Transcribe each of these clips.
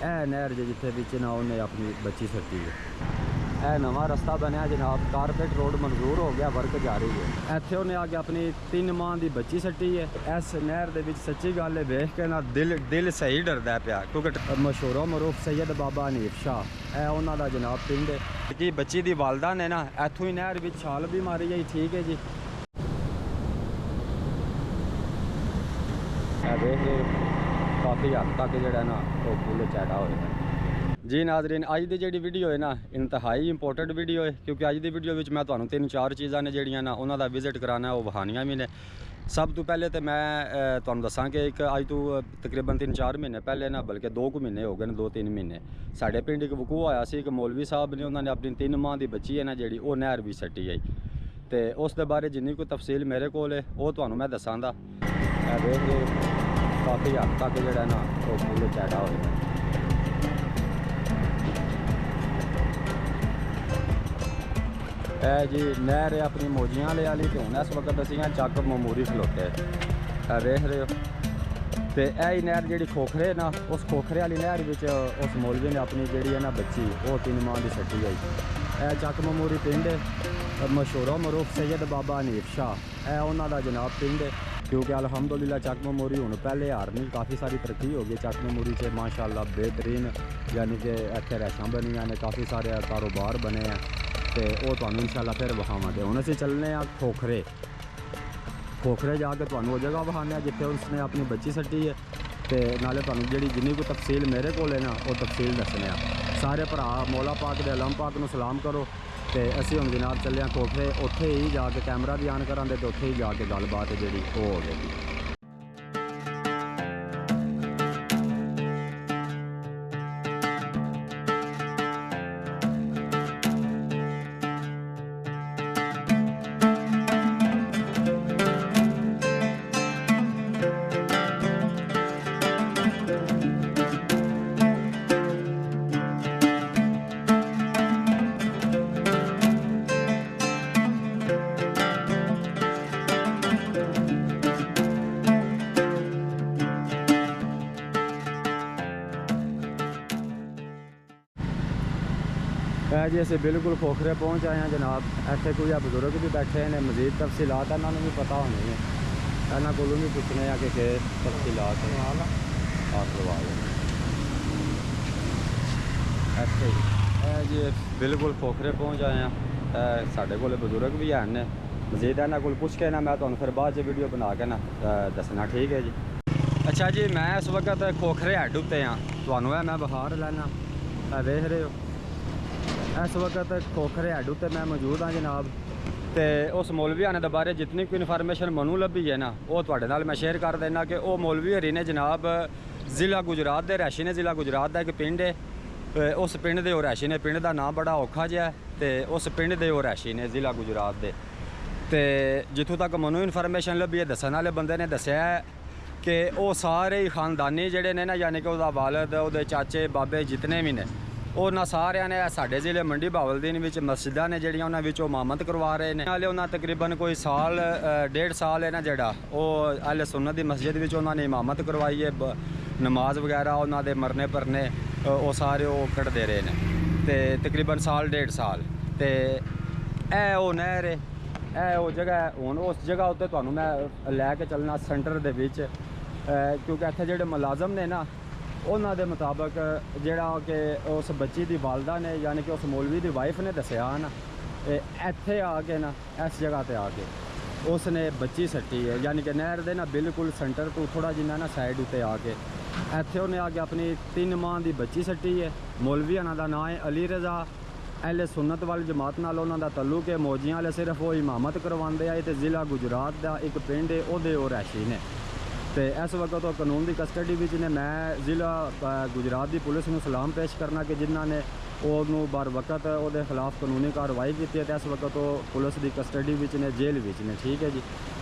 ਇਹ ਨਹਿਰ ਜੇ ਜਿੱਥੇ ਵਿੱਚ ਨਾ ਉਹਨੇ ਆਪਣੀ ਬੱਚੀ ਸੱਟੀ ਹੈ। ਇਹ ਨਵਾਂ ਰਸਤਾ ਬਣਿਆ ਜਨਾਬ, ਕਾਰਪੇਟ ਰੋਡ ਮਨਜ਼ੂਰ ਹੋ ਗਿਆ, ਵਰਕ ਜਾਰੀ ਹੈ। ਇੱਥੇ ਉਹਨੇ ਆ ਕੇ ਆਪਣੀ 3 ਮਾਹ ਦੀ ਬੱਚੀ ਸੱਟੀ ਹੈ। ਇਸ ਨਹਿਰ ਦੇ ਵਿੱਚ ਸੱਚੀ ਗੱਲ ਹੈ, ਵੇਖ ਕੇ ਨਾ ਦਿਲ ਸਹੀ ਡਰਦਾ ਪਿਆ, ਕਿਉਂਕਿ ਮਸ਼ਹੂਰ ਮਰੂਫ ਸੈਯਦ ਬਾਬਾ ਹਨੀਫ ਸ਼ਾਹ ਇਹ ਉਹਨਾਂ ਦਾ ਜਨਾਬ ਪਿੰਡ ਹੈ। ਕਿ ਬੱਚੀ ਦੀ ਵਾਲਦਾ ਨੇ ਨਾ ਇੱਥੋਂ ਹੀ ਨਹਿਰ ਵਿੱਚ ਛਾਲ ਵੀ ਮਾਰੀ ਹੈ। ਠੀਕ ਹੈ ਜੀ, ਇਹ ਵੇਖ ਕਾਫੀ हद तक ਜਿਹੜਾ ਨਾ ਉਹ ਪੁੱਲ ਚੜਾ ਹੋਇਆ जी। नाजरीन अज की जी वीडियो है ना इंतहाई इंपोर्टेंट वीडियो है, क्योंकि अज की वीडियो में मैं तुम्हें 3-4 चीज़ा ने जड़ियाँ ना उन्होंने विजिट कराना वो वहानियाँ भी ने। सब तो पहले तो मैं तुहानूं दसां कि एक अज तो तकरीबन 3-4 महीने पहले ना, बल्कि 2 महीने हो गए, 2-3 महीने साढ़े पिंड एक वकूआ होया सी कि मौलवी साहब ने उन्होंने अपनी 3 माह की बच्ची है ना जी वो नहर भी सट्टी है। तो उस दे बारे जिन्नी कोई तफसील मेरे को वो तुहानूं मैं दसांगा। देख लो काफ़ी हद तक जो ना वो पुल चैड़ा होया। जी नहर अपनी मौजियां वाली तो हूँ इस वक्त असी चक ममूरी खलोते देख रहे हो। तो यही नहर जी खोखरे ना उस खोखरे वाली नहर उस मौलवी ने अपनी जी है ना बच्ची वो 3 माह की सट्टी आई। यह चक ममूरी पिंड मशहूर मरूफ सैयद बाबा हनीफ शाह यह उन्होंने जनाब पिंड है। क्योंकि अलहमदुलिल्लाह चक ममूरी हूँ पहले हार नहीं, काफ़ी सारी तरक्की हो गई चक ममूरी से माशाअल्लाह, बेहतरीन यानी कि इतने रैशा बनिया ने, काफ़ी सारे कारोबार बने हैं। तो वो तुहानूं इंशाअल्लाह फिर विखावांगे। हुण असीं चलने खोखरे जाके तुहानूं वो जगह विखाने जिथे उसने अपनी बच्ची सट्टी है। तो नाले तुहानूं जिन्नी कोई तफसील मेरे को ना वो तफसील दसने सारे भरा मौला पाक दे अलम पाक नूं सलाम करो। तो असीं हुण जनाब चले खोखरे, उत्थे ही जाके कैमरा भी ऑन करांगे तो उत्थे ही जाके गलबात जिहड़ी वो होवेगी। जी असीं बिल्कुल खोखरे पहुँच आए हैं जनाब। इतने कोई बजुर्ग भी बैठे हैं, मजीद तफसीलात इन्होंने भी पता होनी है, इन्होंने कोलों भी पूछने कि तफसीलात इतने जी बिल्कुल खोखरे पहुँच आए हैं। साढ़े कोल बजुर्ग भी हैं ने, मजीद इन्होंने को पुछ के ना मैं तुहानूं फिर बाद वीडियो बना के ना दसना। ठीक है जी। अच्छा जी मैं इस वक्त खोखरे हैड उत्ते हाँ, तुहानूं मैं बहार लैना देख रहे हो। इस वक्त खोखरे हैड उत्ते मैं मौजूद हाँ जनाब। तो उस मौलवी आने के बारे जितनी कोई इन्फॉर्मेशन मनू लभी है ना वो तुहाडे नाल मैं शेयर कर देना कि वो मौलवी हरी ने जनाब ज़िला गुजरात के रैशी ने, ज़िला गुजरात का एक पिंड है, उस पिंड के रैशी ने, पिंड का नाम बड़ा औखा जिहा तो उस पिंड के रैशी ने ज़िला गुजरात के। तो जितों तक मनू इन्फॉर्मेशन लभी है दसन वाले बंदे ने दसिया कि वो सारे ही खानदानी जोड़े ने ना, यानी कि वह वालद वो चाचे बाबे जितने भी ने उन्होंने सारिया ने साढ़े ज़िले मंडी बहावलदीन मस्जिदां ने जड़ियाँ उन्होंने इमामत करवा रहे हैं। नाले उन्होंने तकरीबन कोई साल 1.5 साल है ना जड़ा वो अहले सुन्नत की मस्जिद उन्होंने इमामत करवाई है, नमाज वगैरह उन्होंने मरने परने वो सारे वो कटते रहे हैं। तो तकरीबन साल 1.5 साल तो यह वो नहर है, यह वो जगह हूँ उस जगह उत्ते तुहानूं मैं लैके चलना सेंटर दे विच, क्योंकि इत्थे जिहड़े मुलाजम ने ना उन्होंने दे मुताबिक जिहड़ा कि उस बच्ची की वालदा ने यानी कि उस मौलवी की वाइफ ने दसिया ना इत्थे आके ना इस जगह पर आके उसने बच्ची सट्टी है, यानी कि नहर दे ना बिल्कुल सेंटर तो थोड़ा जिन्ना ना साइड उत्ते आके इत्थे उन्हें आके अपनी 3 माह की बच्ची सट्टी है। मौलवी उन्हों का नाम है अली रजा, अहले सुन्नत वाली जमात नाल उन्हों का तल्लुक है। मौजियां वाले सिर्फ वो इमामत करवाते आए। तो ज़िला गुजरात का एक पिंड है उहदे वो रैशी ने। तो इस वक्त तो कानून की कस्टडी में ने मैं ज़िला गुजरात की पुलिस में सलाम पेश करना कि जिन्होंने उन्होंने बर वक्त वो खिलाफ कानूनी कार्रवाई की है। तो इस वक्त तो पुलिस की कस्टडी में ने, जेल में। ठीक है जी।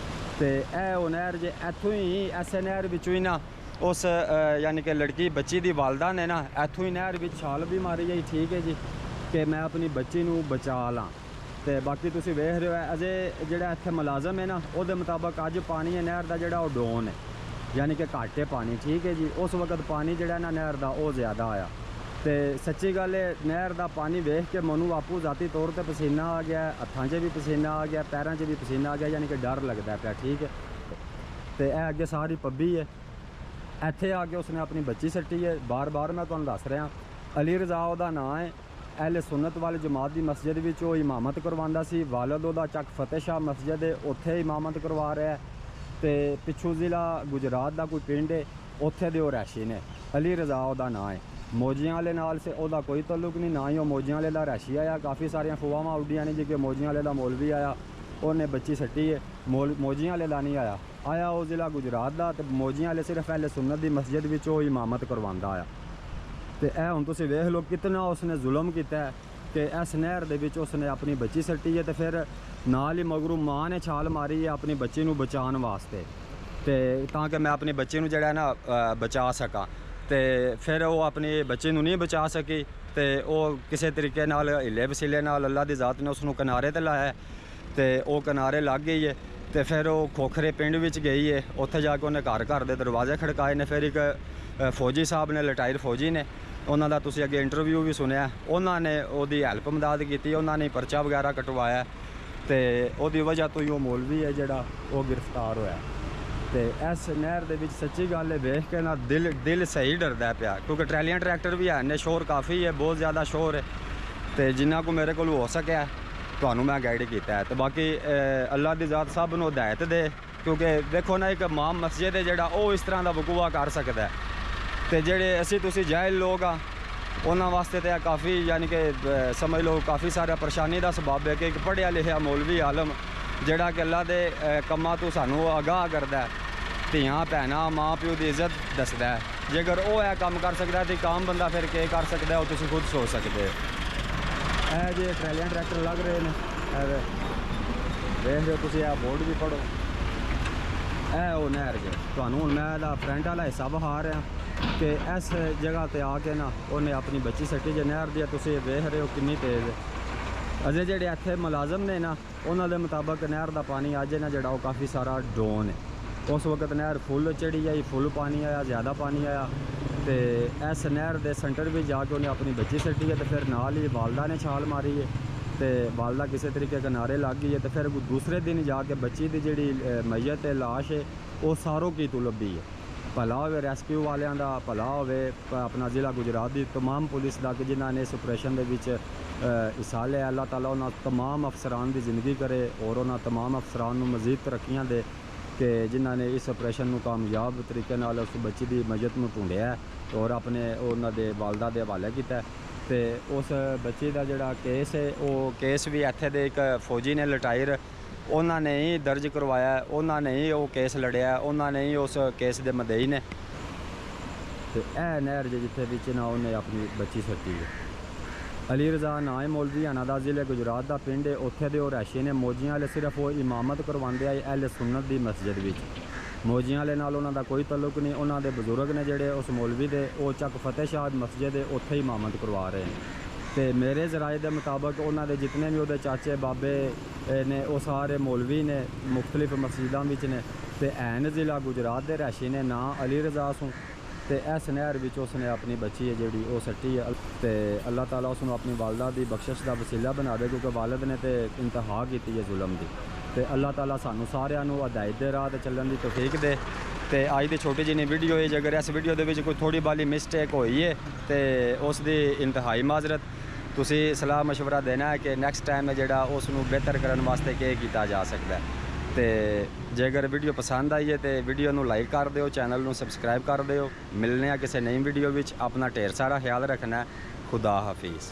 तो यह वो नहर जे इतों ही ऐसे नहर ही ना उस यानी कि लड़की बच्ची की वालदा ने ना इतों ही नहर में छाल भी मारी है। ठीक है जी, कि मैं अपनी बच्ची नूं बचा ला। तो बाकी तुम वेख रहे हो अजे जोड़ा इतने मुलाजम है ना वो मुताबिक अज पानी है नहर का जोड़ा वो डोन है। यानी कि घट है पानी, ठीक है जी। उस वक्त पानी जिहड़ा ना नहर दा वो ज़्यादा आया तो सच्ची गल है नहर दा पानी वेख के मनु आपू ज़ाती तौर पर पसीना आ गया, हत्थां 'च भी पसीना आ गया, पैरों 'च भी पसीना आ गया, यानी कि डर लगता पाया, ठीक है। तो यह अगे सारी पब्बी है, ਇੱਥੇ ਆ ਕੇ ਉਸਨੇ ਆਪਣੀ ਬੱਚੀ ਸੱਟੀ ਹੈ। ਬਾਰ-ਬਾਰ ਮੈਂ ਤੁਹਾਨੂੰ ਦੱਸ ਰਿਹਾ ਅਲੀ ਰਜ਼ਾ ਉਹਦਾ ਨਾਂ ਹੈ। ਅਹਿਲੇ ਸੁਨਨਤ ਵਾਲੀ ਜਮਾਤ ਦੀ ਮਸਜਿਦ ਵਿੱਚ ਉਹ ਇਮਾਮਤ ਕਰਵਾਉਂਦਾ ਸੀ। ਵਾਲਦ ਉਹਦਾ ਚੱਕ ਫਤਿਹ ਸ਼ਾਹ ਮਸਜਿਦ ਹੈ, ਉੱਥੇ ਇਮਾਮਤ ਕਰਵਾ ਰਿਹਾ ਤੇ ਪਿੱਛੋਂ ਜ਼ਿਲ੍ਹਾ ਗੁਜਰਾਤ ਦਾ ਕੋਈ ਪਿੰਡ ਹੈ, ਉੱਥੇ ਦੇ ਉਹ ਰੈਸ਼ੀ ਨੇ। ਅਲੀ ਰਜ਼ਾ ਉਹਦਾ ਨਾਂ ਹੈ। ਮੌਜੀਆਂ ਵਾਲੇ ਨਾਲ ਸੇ ਉਹਦਾ ਕੋਈ ਤਾਲੁਕ ਨਹੀਂ, ਨਾ ਹੀ ਉਹ ਮੌਜੀਆਂ ਵਾਲੇ ਦਾ ਰੈਸ਼ੀ ਆਇਆ। ਕਾਫੀ ਸਾਰੀਆਂ ਫਵਾਵਾਂ ਉੱਡੀਆਂ ਨੇ ਜੀ ਕਿ ਮੌਜੀਆਂ ਵਾਲੇ ਦਾ ਮੌਲਵੀ ਆਇਆ, ਉਹਨੇ ਬੱਚੀ ਸੱਟੀ ਹੈ। ਮੌਜੀਆਂ ਵਾਲੇ ਦਾ ਨਹੀਂ ਆਇਆ ਉਹ ਜ਼ਿਲ੍ਹਾ ਗੁਜਰਾਤ ਦਾ। ਤੇ ਮੌਜੀਆਂ ਵਾਲੇ ਸਿਰਫ ਅਹਿਲੇ ਸੁਨਨਤ ਦੀ ਮਸਜਿਦ ਵਿੱਚ ਉਹ ਇਮਾਮਤ ਕਰਵਾਉਂਦਾ ਆ। ਤੇ ਇਹ ਹੁਣ ਤੁਸੀਂ ਵੇਖ ਲਓ ਕਿਤਨਾ ਉਸਨੇ ਜ਼ੁਲਮ ਕੀਤਾ ਕਿ ਇਸ ਨਹਿਰ ਦੇ ਵਿੱਚ ਉਸਨੇ ਆਪਣੀ ਬੱਚੀ ਸੱਟੀ ਹੈ। ਤੇ ਫਿਰ ਨਾਲ ਹੀ ਮਗਰੂ ਮਾਂ ਨੇ ਛਾਲ ਮਾਰੀ ਹੈ ਆਪਣੀ ਬੱਚੀ ਨੂੰ ਬਚਾਉਣ ਵਾਸਤੇ, ਤੇ ਤਾਂ ਕਿ ਮੈਂ ਆਪਣੀ ਬੱਚੀ ਨੂੰ ਜਿਹੜਾ ਨਾ ਬਚਾ ਸਕਾਂ। ਤੇ ਫਿਰ ਉਹ ਆਪਣੀ ਬੱਚੀ ਨੂੰ ਨਹੀਂ ਬਚਾ ਸਕੀ ਤੇ ਉਹ ਕਿਸੇ ਤਰੀਕੇ ਨਾਲ ਹਿੱਲੇ ਵਸੀਲੇ ਨਾਲ ਅੱਲਾ ਦੀ ਜ਼ਾਤ ਨੇ ਉਸ ਨੂੰ ਕਿਨਾਰੇ ਤੇ ਲਾਇਆ ਤੇ ਉਹ ਕਿਨਾਰੇ ਲੱਗ ਗਈ ਹੈ। ਤੇ ਫਿਰ ਉਹ ਖੋਖਰੇ ਪਿੰਡ ਵਿੱਚ ਗਈ ਹੈ, ਉੱਥੇ ਜਾ ਕੇ ਉਹਨੇ ਘਰ ਦੇ ਦਰਵਾਜ਼ੇ ਖੜਕਾਏ ਨੇ। ਫਿਰ ਇੱਕ ਫੌਜੀ ਸਾਹਿਬ ਨੇ, ਰਿਟਾਇਰ ਫੌਜੀ ਨੇ, ਉਹਨਾਂ ਦਾ ਤੁਸੀਂ ਅੱਗੇ ਇੰਟਰਵਿਊ ਵੀ ਸੁਣਿਆ, ਉਹਨਾਂ ਨੇ ਉਹਦੀ ਹੈਲਪ ਮਦਦ ਕੀਤੀ, ਉਹਨਾਂ ਨੇ ਪਰਚਾ ਵਗੈਰਾ ਕਟਵਾਇਆ ਤੇ ਉਹਦੀ ਵਜ੍ਹਾ ਤੋਂ ਹੀ ਉਹ ਮੌਲਵੀ ਹੈ ਜਿਹੜਾ ਉਹ ਗ੍ਰਿਫਤਾਰ ਹੋਇਆ। ਤੇ ਇਸ ਨਹਿਰ ਦੇ ਵਿੱਚ ਸੱਚੀ ਗੱਲ ਹੈ ਵੇਖ ਕੇ ਨਾ ਦਿਲ ਸਹੀ ਡਰਦਾ ਪਿਆ, ਕਿਉਂਕਿ ਟਰੈਲੀਆਂ ਟਰੈਕਟਰ ਵੀ ਹਨ ਨੇ, ਸ਼ੋਰ ਕਾਫੀ ਹੈ, ਬਹੁਤ ਜ਼ਿਆਦਾ ਸ਼ੋਰ ਹੈ। ਤੇ ਜਿੰਨਾ ਕੁ ਮੇਰੇ ਕੋਲ ਹੋ ਸਕਿਆ ਤੁਹਾਨੂੰ ਮੈਂ ਗਾਈਡ ਕੀਤਾ ਹੈ। ਤੇ ਬਾਕੀ ਅੱਲਾ ਦੀ ਜ਼ਾਤ ਸਭ ਨੂੰ ਹਦਾਇਤ ਦੇ, ਕਿਉਂਕਿ ਦੇਖੋ ਨਾ ਇੱਕ ਇਮਾਮ ਮਸਜਿਦ ਹੈ ਜਿਹੜਾ ਉਹ ਇਸ ਤਰ੍ਹਾਂ ਦਾ ਵਕੂਆ ਕਰ ਸਕਦਾ ਤੇ ਜਿਹੜੇ ਅਸੀਂ ਤੁਸੀਂ ਜਾਹਿਲ ਲੋਕ ਆ ਉਹਨਾਂ ਵਾਸਤੇ ਤਾਂ ਕਾਫੀ ਯਾਨੀ ਕਿ ਸਮਝ ਲਓ ਕਾਫੀ ਸਾਰਾ ਪਰੇਸ਼ਾਨੀ ਦਾ ਸਬਬ ਹੈ ਕਿ ਇੱਕ ਪੜ੍ਹਿਆ ਲਿਖਿਆ ਮੌਲਵੀ ਆਲਮ ਜਿਹੜਾ ਕਿ ਅੱਲਾ ਦੇ ਕੰਮਾਂ ਤੋਂ ਸਾਨੂੰ ਆਗਾਹ ਕਰਦਾ, ਧੀਆਂ ਭੈਣਾਂ ਮਾਂ ਪਿਓ ਦੀ ਇੱਜ਼ਤ ਦੱਸਦਾ। ਜੇਕਰ ਉਹ ਇਹ ਕੰਮ ਕਰ ਸਕਦਾ ਤੇ ਆਮ ਬੰਦਾ ਫਿਰ ਕੀ ਕਰ ਸਕਦਾ ਉਹ ਤੁਸੀਂ ਖੁਦ ਸੋਚ ਸਕਦੇ ਹੋ। ਇਹ ਜੇ ਟਰੈਲੀਆਂ ਟਰੈਕਟਰ ਲੱਗ ਰਹੇ ਨੇ, ਵੇਖ ਲਓ ਤੁਸੀਂ, ਇਹ ਬੋਰਡ ਵੀ ਪੜ੍ਹੋ। ਇਹ ਉਹ ਨਹਿਰ ਜੇ ਤੁਹਾਨੂੰ ਹੁਣ ਮੈਂ ਇਹਦਾ ਫਰੰਟ ਵਾਲਾ ਹਿੱਸਾ ਵਿਖਾ ਰਿਹਾ ਕਿ ਇਸ ਜਗ੍ਹਾ 'ਤੇ ਆ ਕੇ ਨਾ ਉਹਨੇ ਆਪਣੀ ਬੱਚੀ ਸੱਟੀ ਜੇ ਨਹਿਰ ਦੀ। ਤੁਸੀਂ ਵੇਖ ਰਹੇ ਹੋ ਕਿੰਨੀ ਤੇਜ਼ ਹੈ। ਅਜੇ ਜਿਹੜੇ ਇੱਥੇ ਮੁਲਾਜ਼ਮ ਨੇ ਨਾ ਉਹਨਾਂ ਦੇ ਮੁਤਾਬਕ ਨਹਿਰ ਦਾ ਪਾਣੀ ਅੱਜ ਨਾ ਜਿਹੜਾ ਉਹ ਕਾਫੀ ਸਾਰਾ ਡਾਊਨ ਹੈ। ਉਸ ਵਕਤ ਨਹਿਰ ਫੁੱਲ ਚੜੀ ਆਈ, ਫੁੱਲ ਪਾਣੀ ਆਇਆ, ਜ਼ਿਆਦਾ ਪਾਣੀ ਆਇਆ ਤੇ ਇਸ ਨਹਿਰ ਦੇ ਸੈਂਟਰ ਵਿੱਚ ਜਾ ਕੇ ਉਹਨੇ ਆਪਣੀ ਬੱਚੀ ਸੱਟੀ ਹੈ। ਤੇ ਫਿਰ ਨਾਲ ਹੀ ਵਾਲਦਾ ਨੇ ਛਾਲ ਮਾਰੀ ਹੈ ਤੇ ਵਾਲਦਾ ਕਿਸੇ ਤਰੀਕੇ ਕਿਨਾਰੇ ਲੱਗ ਗਈ ਹੈ। ਤੇ ਫਿਰ ਦੂਸਰੇ ਦਿਨ ਜਾ ਕੇ ਬੱਚੀ ਦੀ ਜਿਹੜੀ ਮਈਅਤ ਹੈ, ਲਾਸ਼ ਹੈ, ਉਹ ਸਾਰੋਂ ਕੀ ਲੱਭੀ ਹੈ। ਭਲਾ ਹੋਵੇ ਰੈਸਕਿਊ ਵਾਲਿਆਂ ਦਾ, ਭਲਾ ਹੋਵੇ ਆਪਣਾ ਜ਼ਿਲ੍ਹਾ ਗੁਜਰਾਤ ਦੀ तमाम ਪੁਲਿਸ ਦਾ ਕਿ ਜਿਨ੍ਹਾਂ ਨੇ ਇਸ ਆਪਰੇਸ਼ਨ ਦੇ ਵਿੱਚ ਹਿੱਸਾ ਲਿਆ। ਅੱਲਾਹ ਤਾਲਾ ਉਹਨਾਂ तमाम ਅਫਸਰਾਂ ਦੀ ਜ਼ਿੰਦਗੀ ਕਰੇ ਔਰ ਉਹਨਾਂ तमाम ਅਫਸਰਾਂ ਨੂੰ ਮਜ਼ੀਦ ਤਰੱਕੀਆਂ ਦੇ ਕਿ ਜਿਨ੍ਹਾਂ ਨੇ ਇਸ ਆਪਰੇਸ਼ਨ ਨੂੰ ਕਾਮਯਾਬ ਤਰੀਕੇ ਨਾਲ ਉਸ ਬੱਚੀ ਦੀ ਮਈਅਤ ਨੂੰ ਢੂੰਡਿਆ ਔਰ ਆਪਣੇ ਉਹਨਾਂ ਦੇ ਵਾਲਦਾ ਦੇ ਹਵਾਲੇ ਕੀਤਾ। ਤੇ ਉਸ ਬੱਚੀ ਦਾ ਜਿਹੜਾ ਕੇਸ ਹੈ ਉਹ ਕੇਸ ਵੀ ਇੱਥੇ ਦੇ ਇੱਕ ਫੌਜੀ ਨੇ ਰਿਟਾਇਰ ਉਹਨਾਂ ਨੇ ਹੀ ਦਰਜ ਕਰਵਾਇਆ, ਉਹਨਾਂ ਨੇ ਹੀ ਉਹ ਕੇਸ ਲੜਿਆ, ਉਹਨਾਂ ਨੇ ਹੀ ਉਸ ਕੇਸ ਦੇ ਮਦਈ ਨੇ। ਤੇ ਇਹ ਨਹਿਰ ਜਿੱਥੇ ਵਿੱਚ ਨਾ ਉਹਨੇ ਆਪਣੀ ਬੱਚੀ ਸੱਟੀ ਹੈ। ਅਲੀ ਰਜ਼ਾ ਨਾ ਹੈ ਮੌਲਵੀ ਆਣਾ ਦਾ ਜ਼ਿਲ੍ਹੇ ਗੁਜਰਾਤ ਦਾ ਪਿੰਡ ਹੈ, ਉੱਥੇ ਦੇ ਉਹ ਰੈਸ਼ੀ ਨੇ। ਮੌਜੀਆਂ ਵਾਲੇ ਸਿਰਫ ਉਹ ਇਮਾਮਤ ਕਰਵਾਉਂਦੇ ਆਏ ਅਹਿਲੇ ਸੁਨਨਤ ਦੀ ਮਸਜਿਦ ਵਿੱਚ। ਮੌਜੀਆਂ ਵਾਲੇ ਨਾਲ ਉਹਨਾਂ ਦਾ ਕੋਈ ਤਾਲੁਕ ਨਹੀਂ। ਉਹਨਾਂ ਦੇ ਬਜ਼ੁਰਗ ਨੇ ਜਿਹੜੇ ਉਸ ਮੌਲਵੀ ਦੇ ਉਹ ਚੱਕ ਫਤਿਹ ਸ਼ਾਹ ਮਸਜਿਦ ਹੈ ਉੱਥੇ ਇਮਾਮਤ ਕਰਵਾ ਰਹੇ ਨੇ। ਤੇ ਮੇਰੇ ਜ਼ਰਾਏ ਦੇ ਮੁਤਾਬਕ ਉਹਨਾਂ ਦੇ ਜਿਤਨੇ ਵੀ ਉਹਦੇ ਚਾਚੇ ਬਾਬੇ ਨੇ ਉਹ ਸਾਰੇ ਮੌਲਵੀ ਨੇ, ਮੁਖਤਲਿਫ ਮਸਜਿਦਾਂ ਵਿੱਚ ਨੇ ਤੇ ਐਨ ਜ਼ਿਲ੍ਹਾ ਗੁਜਰਾਤ ਦੇ ਰੈਸ਼ੀ ਨੇ। ਨਾ ਅਲੀ ਰਜ਼ਾ ਸੂ ਤੇ ਇਸ ਨਹਿਰ ਵਿੱਚ ਉਸਨੇ ਆਪਣੀ ਬੱਚੀ ਹੈ ਜਿਹੜੀ ਉਹ ਸੱਟੀ ਹੈ। ਤੇ ਅੱਲਾਹ ਤਾਲਾ ਉਸ ਨੂੰ ਆਪਣੀ ਵਾਲਦਾ ਦੀ ਬਖਸ਼ਿਸ਼ ਦਾ ਵਸੀਲਾ ਬਣਾ ਦੇ, ਕਿਉਂਕਿ ਵਾਲਦ ਨੇ ਤੇ ਇੰਤਹਾ ਕੀਤੀ ਹੈ ਜ਼ੁਲਮ ਦੀ। ਤੇ ਅੱਲਾਹ ਤਾਲਾ ਸਾਨੂੰ ਸਾਰਿਆਂ ਨੂੰ ਹਦਾਇਤ ਦੇ ਰਾਹ 'ਤੇ ਚੱਲਣ ਦੀ ਤੌਫੀਕ ਦੇ। ਤੇ ਅੱਜ ਦੀ ਛੋਟੀ ਜਿਹੀ ਵੀਡੀਓ ਹੈ, ਜੇਕਰ ਇਸ ਵੀਡੀਓ ਦੇ ਵਿੱਚ ਕੋਈ ਥੋੜੀ ਬਾਲੀ ਮਿਸਟੇਕ ਹੋਈ ਹੈ ਤੇ ਉਸ ਦੀ ਇੰਤਹਾਈ ਮਾਜ਼ਰਤ। ਤੁਸੀਂ ਸਲਾਹ ਮਸ਼ਵਰਾ ਦੇਣਾ ਹੈ ਕਿ ਨੈਕਸਟ ਟਾਈਮ ਹੈ ਜਿਹੜਾ ਉਸ ਨੂੰ ਬਿਹਤਰ ਕਰਨ ਵਾਸਤੇ ਕੀ ਕੀਤਾ ਜਾ ਸਕਦਾ ਹੈ। ਤੇ ਜੇਕਰ ਵੀਡੀਓ ਪਸੰਦ ਆਈ ਹੈ ਤੇ ਵੀਡੀਓ ਨੂੰ ਲਾਈਕ ਕਰ ਦਿਓ, ਚੈਨਲ ਨੂੰ ਸਬਸਕ੍ਰਾਈਬ ਕਰ ਦਿਓ। ਮਿਲਨੇ ਆ ਕਿਸੇ ਨਈ ਵੀਡੀਓ ਵਿੱਚ। ਆਪਣਾ ਢੇਰ ਸਾਰਾ ਖਿਆਲ ਰੱਖਣਾ। ਖੁਦਾ ਹਾਫਿਜ਼।